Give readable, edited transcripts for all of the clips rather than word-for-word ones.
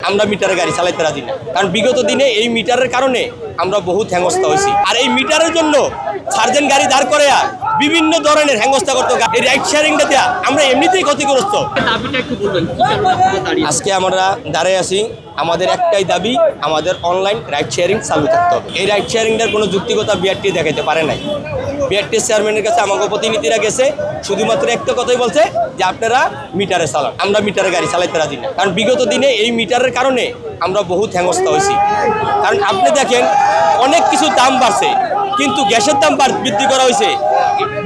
আমরা মিটারে গাড়ি চালাইতে রাজি না। কারণ বিগত দিনে এই মিটারের কারণে আমরা বহুত হেঙ্গস্তা হয়েছি। আর এই মিটারের জন্য সার্জেন্ট গাড়ি দাঁড় করে বিভিন্ন ধরনের হেঙ্গস্তা করতো। এই রাইড শেয়ারিংটা দেওয়া আমরা এমনিতেই ক্ষতিগ্রস্ত। আজকে আমরা দাঁড়িয়ে আছি, আমাদের একটাই দাবি, আমাদের অনলাইন রাইড শেয়ারিং চালু থাকতে হবে। এই রাইড শেয়ারিংটার কোনো যুক্তিকতা বিআরটি দেখাতে পারে নাই। বিআরটি চেয়ারম্যানের কাছে আমাকে প্রতিনিধিরা গেছে, শুধুমাত্র একটা কথাই বলছে যে আপনারা মিটারে চালান, আমরা মিটারে গাড়ি চালাইতে রাজি না। কারণ বিগত দিনে এই মিটারের কারণে আমরা বহুত হেঙ্গস্তা হয়েছি। কারণ আপনি দেখেন অনেক কিছু দাম বাড়ছে, কিন্তু গ্যাসের দাম বৃদ্ধি করা হয়েছে,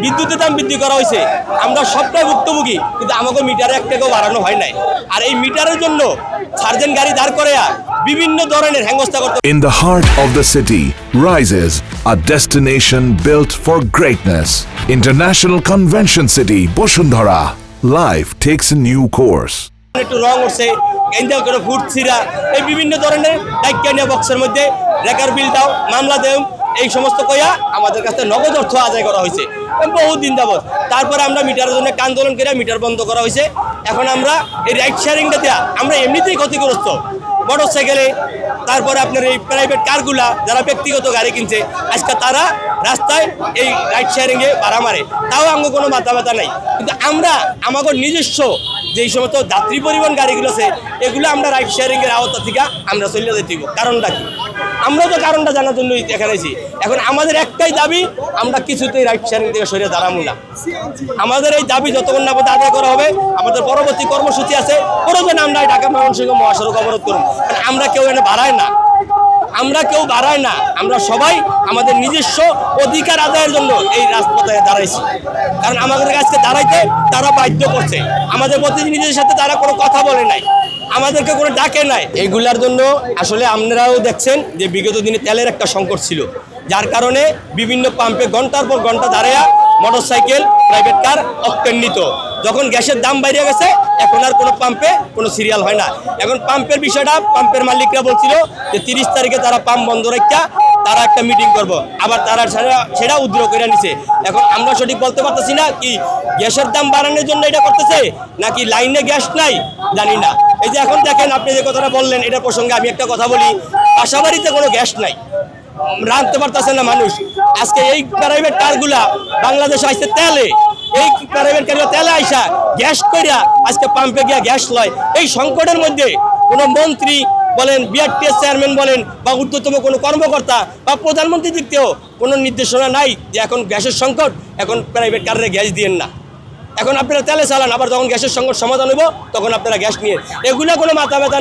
বিদ্যুতের দাম বৃদ্ধি করা হয়েছে, আমরা সবটাই ভুক্তভোগী, কিন্তু আমাকে মিটারে এক টাকাও বাড়ানো হয় নাই। আর এই মিটারের জন্য সার্জেন্ট গাড়ি দাঁড় করে বিভিন্ন ধরনের হেঙ্গস্তা করতে। In the heart of the city rises a destination built for greatness. International Convention City, Bosundhara. Life takes a new course. একটু রং উঠছে, গেন্দা করে ফুটছিরা, এই বিভিন্ন ধরনের ডাইকানিয়া বক্সের মধ্যে রেকার বিল দাও, মামলা দেও, এই সমস্ত কইয়া আমাদের কাছে নগদ অর্থ আদায় করা হয়েছে বহুত দিন যাবত। তারপরে আমরা মিটারের জন্য আন্দোলন করে মিটার বন্ধ করা হয়েছে। এখন আমরা এই রাইড শেয়ারিংটা দেওয়া আমরা এমনিতেই ক্ষতিগ্রস্ত। মোটর সাইকেলে, তারপরে আপনার এই প্রাইভেট কারগুলা যারা ব্যক্তিগত গাড়ি কিনছে, আজকে তারা রাস্তায় এই রাইড শেয়ারিংয়ে ভাড়া মারে, তাও আমাকে কোনো মাথা ব্যথা নাই। কিন্তু আমরা আমাদের নিজস্ব যেই সমস্ত যাত্রী পরিবহন গাড়িগুলো আছে, এগুলো আমরা রাইড শেয়ারিংয়ের আওতা থেকে আমরা চলে যেতে দিব। কারণটা কি? আমরা তো কারণটা জানার জন্যই এখানেছি। এখন আমাদের একটাই দাবি, আমরা কিছুতেই রাইড শেয়ারিং থেকে সরিয়ে দাঁড়াবো না। আমাদের এই দাবি যতক্ষণ না আদায় করা হবে, আমাদের পরবর্তী কর্মসূচি আছে। প্রয়োজনে আমরা ঢাকা ময়মনসিংহ মহাসড়ক অবরোধ করব। আমরা কেউ এনে বাড়ায় না, আমরা সবাই আমাদের নিজস্ব অধিকার আদায়ের জন্য এই রাজপথে দাঁড়াইছি। কারণ আমাদের কাছে দাঁড়াইতে তারা বাধ্য করছে, আমাদের প্রতিনিধিদের সাথে তারা কোনো কথা বলে নাই, আমাদেরকে কোনো ডাকে নাই। এইগুলার জন্য আসলে আপনারাও দেখছেন যে বিগত দিনে তেলের একটা সংকট ছিল, যার কারণে বিভিন্ন পাম্পে ঘন্টার পর ঘন্টা দাঁড়ায়া মোটর সাইকেল, প্রাইভেট কার অত্যন্বিত। যখন গ্যাসের দাম বাইরে গেছে, এখন আর কোনো পাম্পে কোনো সিরিয়াল হয় না। এখন পাম্পের বিষয়টা পাম্পের মালিকরা বলছিল যে 30 তারিখে তারা পাম্প বন্ধ রেখে তারা একটা মিটিং করব, আবার তারা সেটা উদ্র করে নিছে। এখন আমরা সঠিক বলতে পারতেছি না কি গ্যাসের দাম বাড়ানোর জন্য এটা করতেছে, নাকি লাইনে গ্যাস নাই জানি না। এই যে এখন দেখেন আপনি যে কথাটা বললেন, এটা প্রসঙ্গে আমি একটা কথা বলি, বাসাবাড়িতে কোনো গ্যাস নাই, রাঁধতে পারতেছে না মানুষ। আজকে এই প্রাইভেট কারগুলা বাংলাদেশে আসছে তেলে, এই প্রাইভেট কারগুলো তেলে আইসা গ্যাস কইরা আজকে পাম্পে গিয়া গ্যাস লয়। এই সংকটের মধ্যে কোনো মন্ত্রী বলেন, বিআরটিএস চেয়ারম্যান বলেন, বা ঊর্ধ্বতম কোনো কর্মকর্তা বা প্রধানমন্ত্রীর দিক থেকেও কোনো নির্দেশনা নাই যে এখন গ্যাসের সংকট, এখন প্রাইভেট কারে গ্যাস দিয়েন না, এখন আপনারা তেলে চালান, আবার যখন গ্যাসের সংকট সমাধান হইব তখন আপনারা গ্যাস নিয়ে, এগুলো কোনো মাথা ব্যথা।